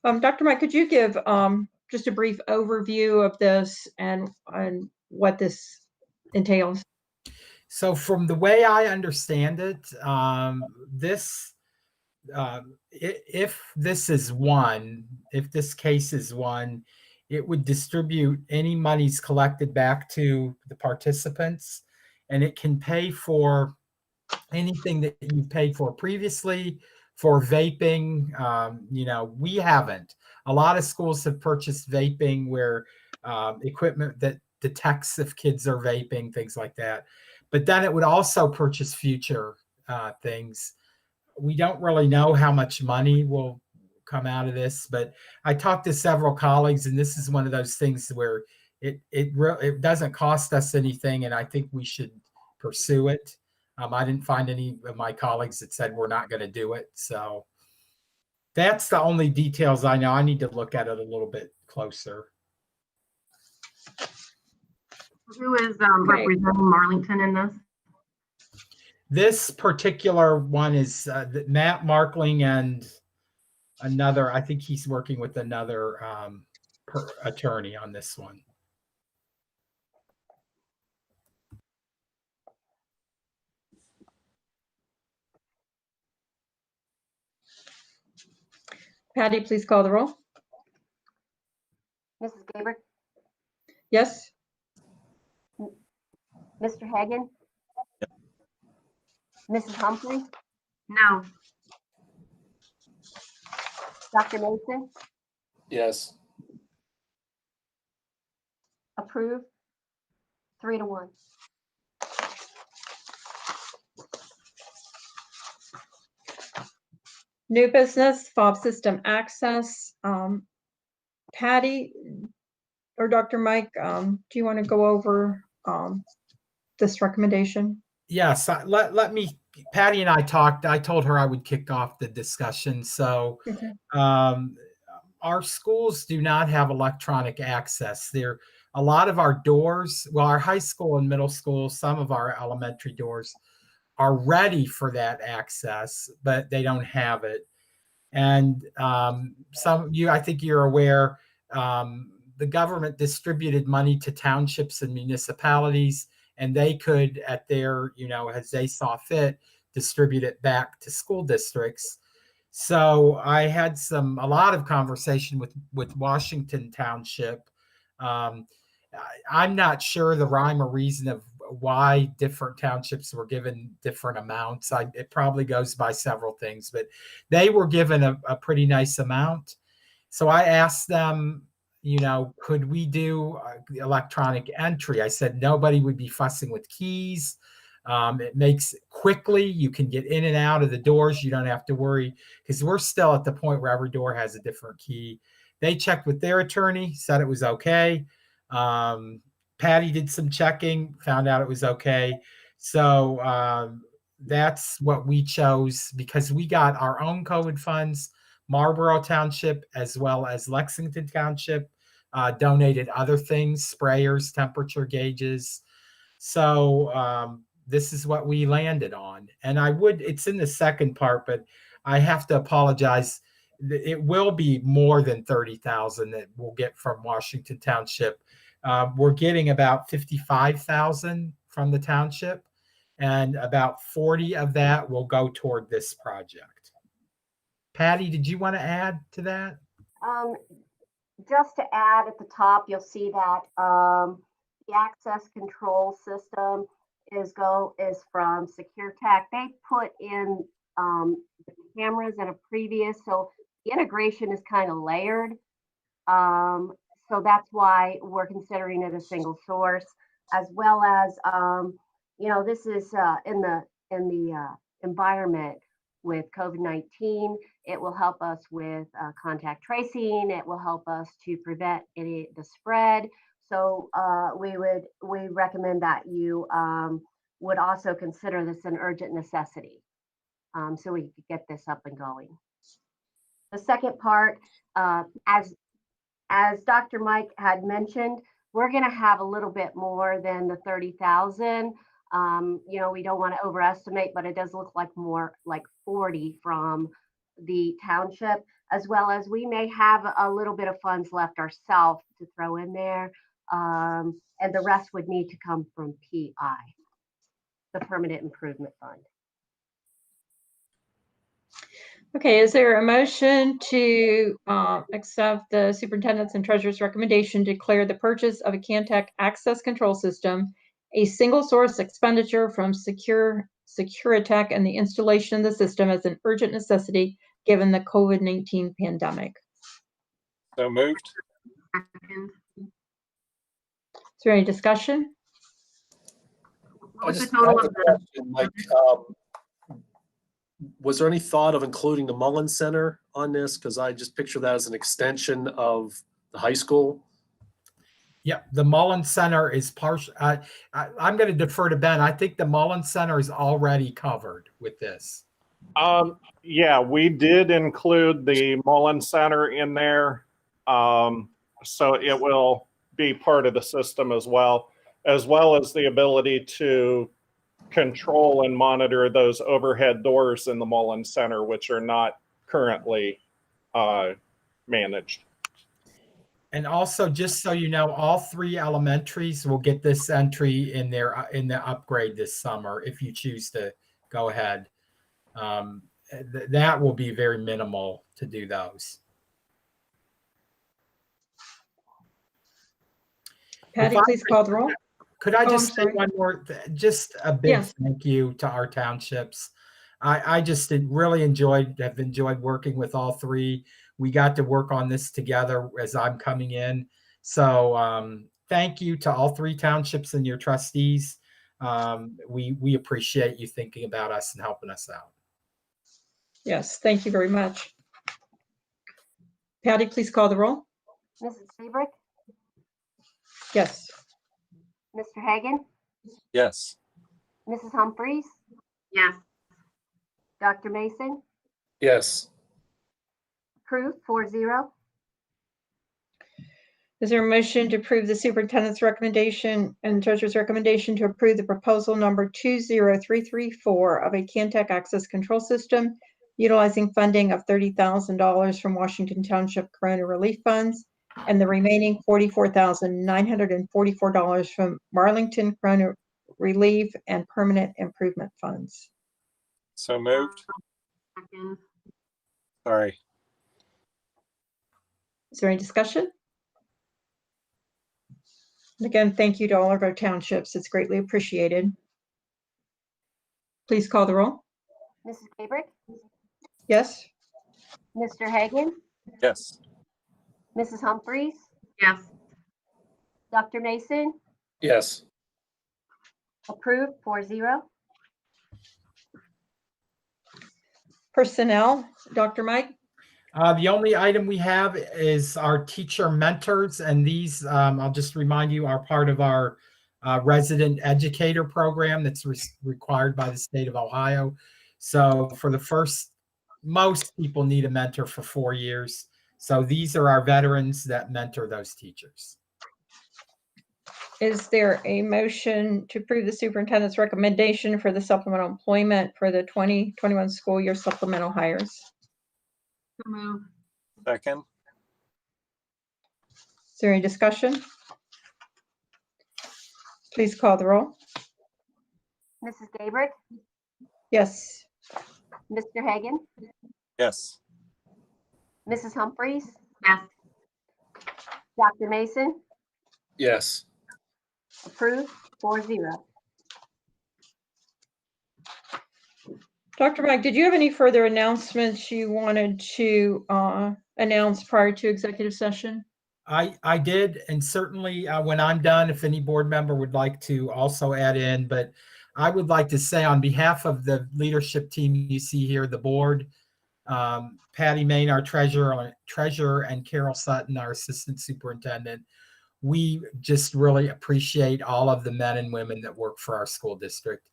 Dr. Mike, could you give just a brief overview of this and what this entails? So from the way I understand it, if this case is won, it would distribute any monies collected back to the participants, and it can pay for anything that you paid for previously for vaping. We haven't. A lot of schools have purchased vaping where equipment that detects if kids are vaping, things like that. But then it would also purchase future things. We don't really know how much money will come out of this, but I talked to several colleagues, and this is one of those things where it doesn't cost us anything, and I think we should pursue it. I didn't find any of my colleagues that said we're not going to do it. So that's the only details I know. I need to look at it a little bit closer. Who is representing Marlington in this? This particular one is Matt Markling and another, I think he's working with another attorney on this one. Patty, please call the roll. Mrs. Gabrick, Yes? Mr. Hagan, Mrs. Humphrey, No. Dr. Mason, Yes. approved, 3-1. New business, fob system access. Patty or Dr. Mike, do you want to go over this recommendation? Yes, let me, Patty and I talked, I told her I would kick off the discussion. So Okay. Our schools do not have electronic access. A lot of our doors, well, our high school and middle school, some of our elementary doors are ready for that access, but they don't have it. And I think you're aware, the government distributed money to townships and municipalities, and they could, at their, as they saw fit, distribute it back to school districts. So I had a lot of conversation with Washington Township. I'm not sure the rhyme or reason of why different townships were given different amounts. It probably goes by several things, but they were given a pretty nice amount. So I asked them, could we do electronic entry? I said nobody would be fussing with keys. It makes it quickly. You can get in and out of the doors. You don't have to worry, because we're still at the point where every door has a different key. They checked with their attorney, said it was okay. Patty did some checking, found out it was okay. So that's what we chose, because we got our own COVID funds. Marlborough Township as well as Lexington Township donated other things, sprayers, temperature gauges. So this is what we landed on. And it's in the second part, but I have to apologize. It will be more than 30,000 that we'll get from Washington Township. We're getting about 55,000 from the township, and about 40 of that will go toward this project. Patty, did you want to add to that? Just to add at the top, you'll see that the access control system is from SecureTech. They put in the cameras in a previous, so the integration is kind of layered. So that's why we're considering it a single source, as well as this is in the environment with COVID-19. It will help us with contact tracing. It will help us to prevent the spread. So we recommend that you would also consider this an urgent necessity, so we could get this up and going. The second part, as Dr. Mike had mentioned, we're going to have a little bit more than the 30,000. We don't want to overestimate, but it does look like more like 40 from the township, as well as we may have a little bit of funds left ourselves to throw in there. And the rest would need to come from PI, the Permanent Improvement Fund. Okay, is there a motion to accept the superintendent's and treasurer's recommendation to declare the purchase of a Cantech access control system a single source expenditure from SecureTech and the installation of the system as an urgent necessity given the COVID-19 pandemic? So moved. Second. Is there any discussion? What was the just total have a of the? question, Mike. Was there any thought of including the Mullins Center on this? Because I just picture that as an extension of the high school. Yeah, the Mullins Center is partial. I'm going to defer to Ben. I think the Mullins Center is already covered with this. Yeah, we did include the Mullen Center in there. So it will be part of the system as well as the ability to control and monitor those overhead doors in the Mullen Center, which are not currently managed. And also, just so you know, all 3 elementaries will get this entry in the upgrade this summer if you choose to go ahead. That will be very minimal to do those. Patty, please call the roll. Could I Oh, just say I'm sorry. one more, just a big Yes. thank you to our townships. I just have enjoyed working with all 3. We got to work on this together as I'm coming in. So thank you to all 3 townships and your trustees. We appreciate you thinking about us and helping us out. Yes, thank you very much. Patty, please call the roll. Mrs. Seabrick, Yes. Mr. Hagan, Yes. Mrs. Humphries, Yes. Dr. Mason, Yes. approved 4-0. Is there a motion to approve the superintendent's recommendation and treasurer's recommendation to approve the proposal number 20334 of a Cantech access control system utilizing funding of $30,000 from Washington Township Corona Relief Funds and the remaining $44,944 from Marlington Corona Relief and Permanent Improvement Funds? So moved. Second. Sorry. Is there any discussion? And again, thank you to all of our townships. It's greatly appreciated. Please call the roll. Mrs. Seabrick, Yes? Mr. Hagan, Yes. Mrs. Humphries, Yes. Dr. Mason, Yes. approved 4-0. Personnel, Dr. Mike? The only item we have is our teacher mentors, and these, I'll just remind you, are part of our resident educator program that's required by the state of Ohio. So for the first, most people need a mentor for 4 years. So these are our veterans that mentor those teachers. Is there a motion to approve the superintendent's recommendation for the supplemental employment for the 2021 school year supplemental hires? So move. Second, Is there any discussion? Please call the roll. Mrs. Gabrick, Yes. Mr. Hagan, yes. Mrs. Humphries, Yes. Dr. Mason, Yes. approved 4-0. Dr. Mike, did you have any further announcements you wanted to announce prior to executive session? I did, and certainly when I'm done, if any board member would like to also add in, but I would like to say on behalf of the leadership team you see here, the board, Patty Main, our treasurer, and Carol Sutton, our assistant superintendent, we just really appreciate all of the men and women that work for our school district.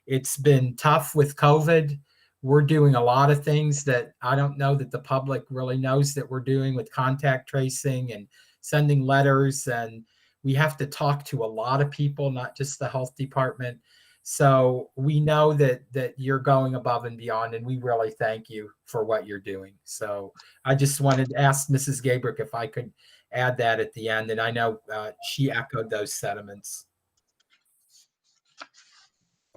It's been tough with COVID. We're doing a lot of things that I don't know that the public really knows that we're doing with contact tracing and sending letters. And we have to talk to a lot of people, not just the health department. So we know that you're going above and beyond, and we really thank you for what you're doing. So I just wanted to ask Mrs. Gabrick if I could add that at the end, and I know she echoed those sentiments.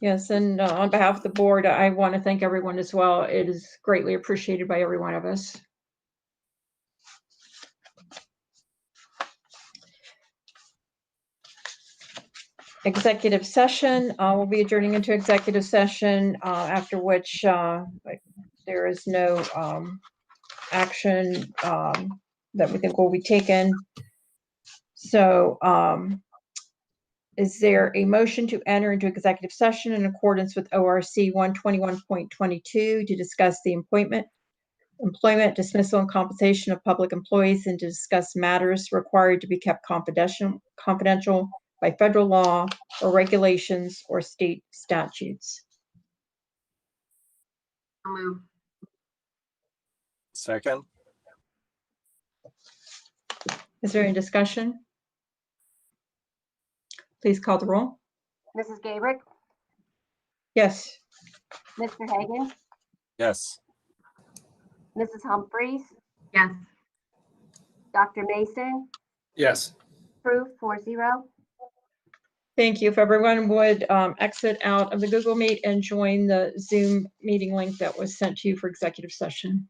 Yes, and on behalf of the board, I want to thank everyone as well. It is greatly appreciated by every one of us. Executive session, we'll be adjourning into executive session, after which there is no action that we think will be taken. So is there a motion to enter into executive session in accordance with ORC 121.22 to discuss the employment, dismissal, and compensation of public employees, and to discuss matters required to be kept confidential by federal law or regulations or state statutes? So move. Second, Is there any discussion? Please call the roll. Mrs. Gabrick, Yes. Mr. Hagan, yes. Mrs. Humphries, Yes. Dr. Mason, Yes. approved 4-0. Thank you. If everyone would exit out of the Google Meet and join the Zoom meeting link that was sent to you for executive session.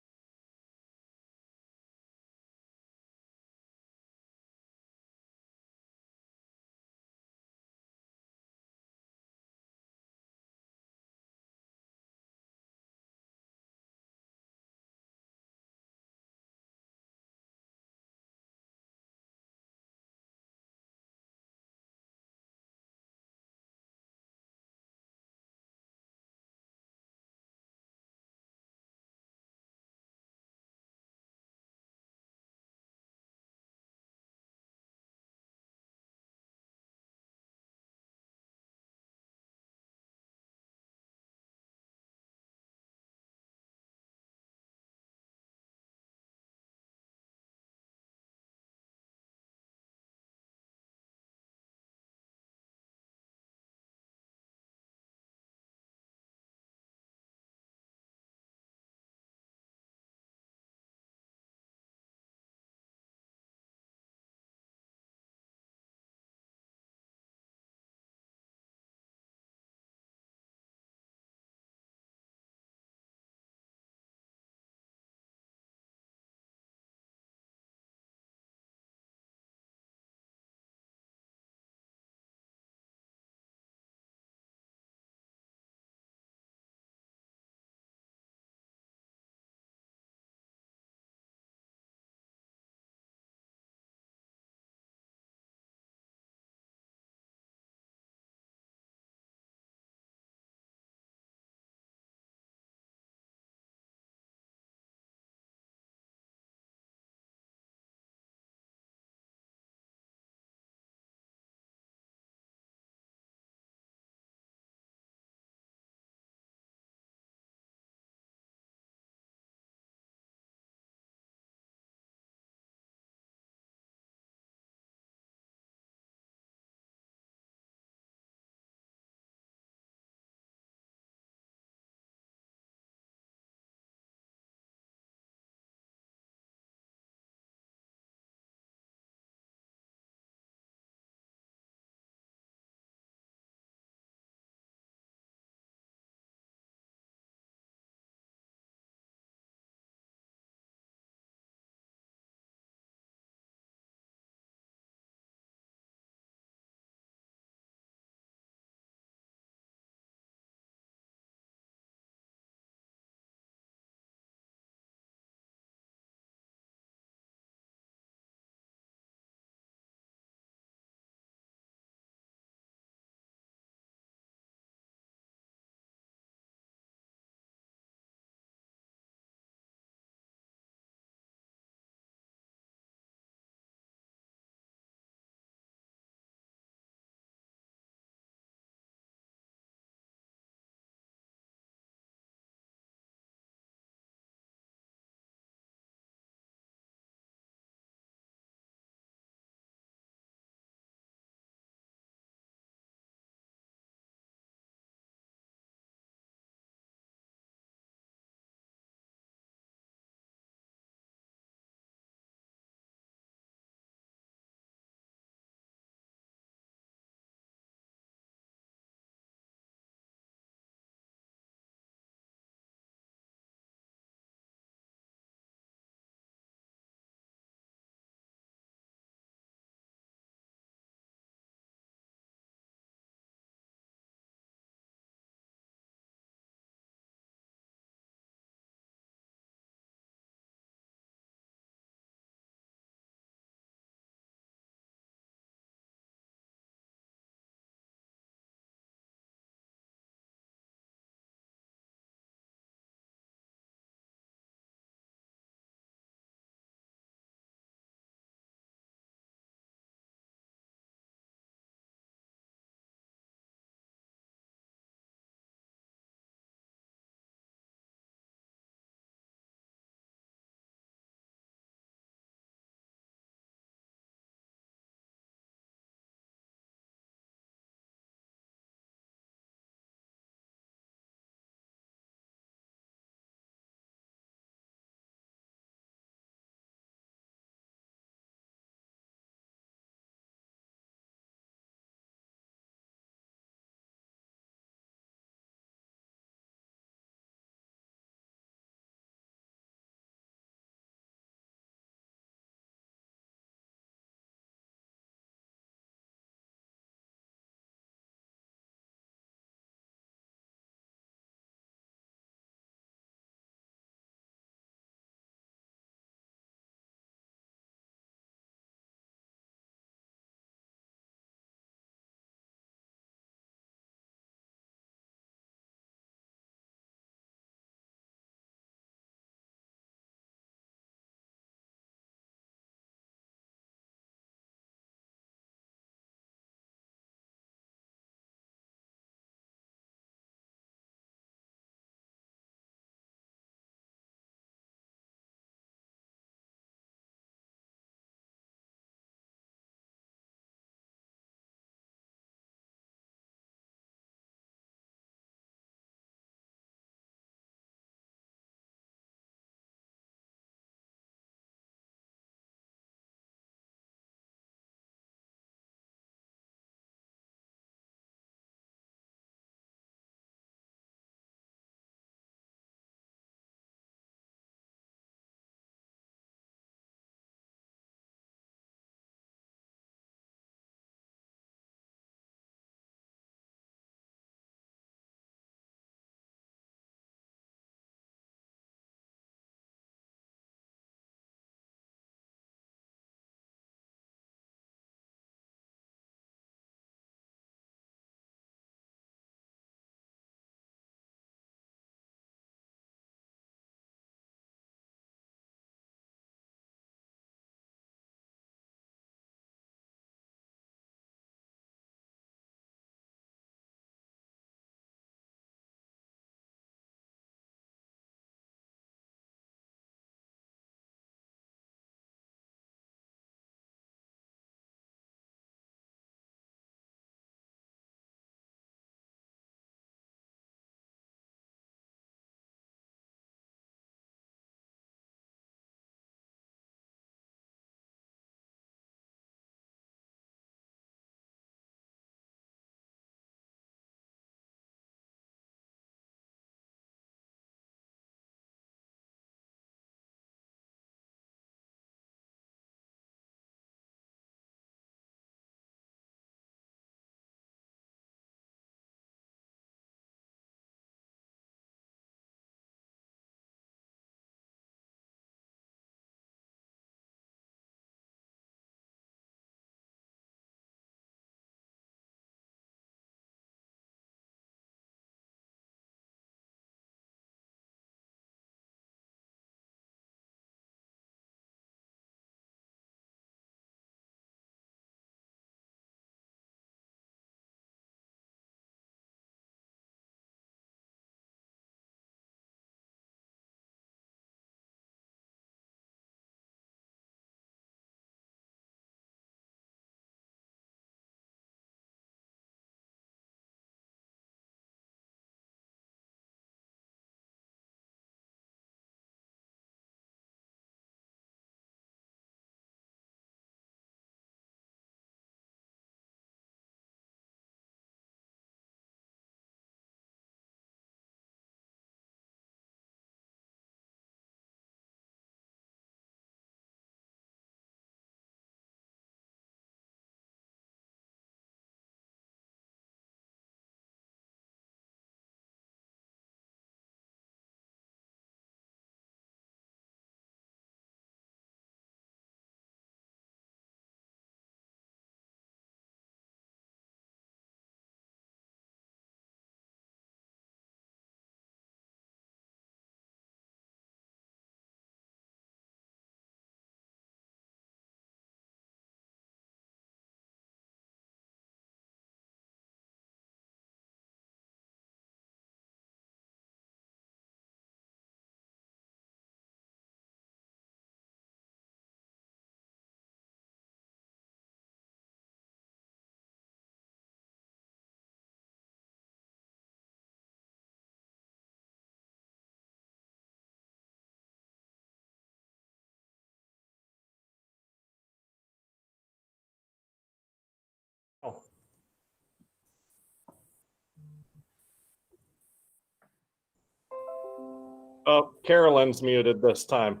Oh, Carolyn's muted this time.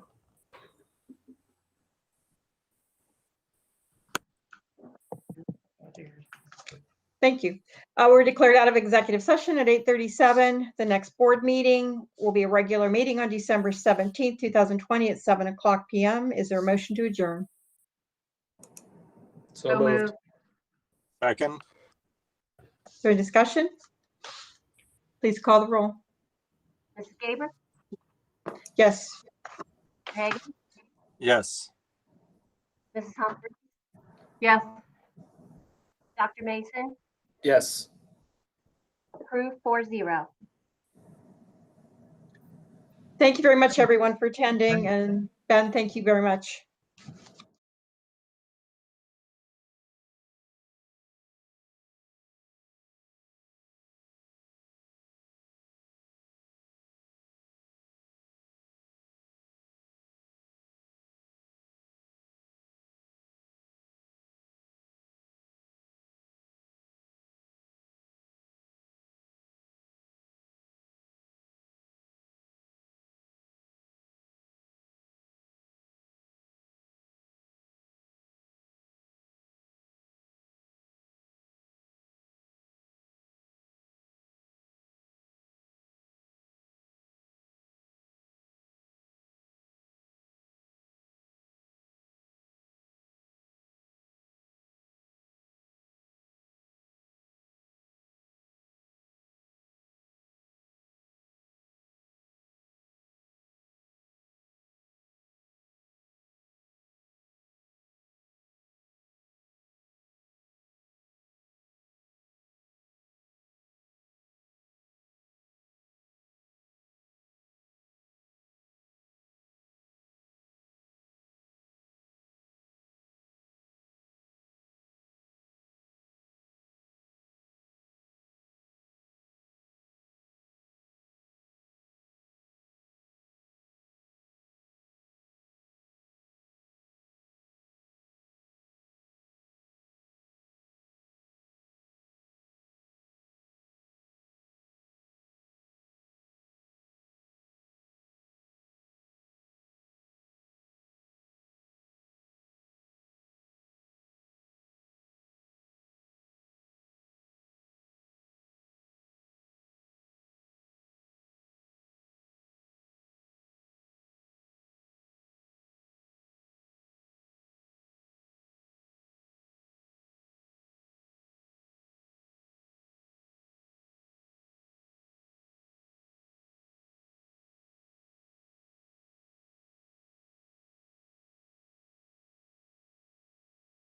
Thank you. We're declared out of executive session at 8:37. The next board meeting will be a regular meeting on December 17th, 2020 at 7:00 p.m. Is there a motion to adjourn? So moved. Second, Is there a discussion? Please call the roll. Mrs. Gabriel, Yes. Hagan, yes. Mrs. Humphrey, Yes. Dr. Mason, Yes. approved 4-0. Thank you very much, everyone, for attending. And Ben, thank you very much.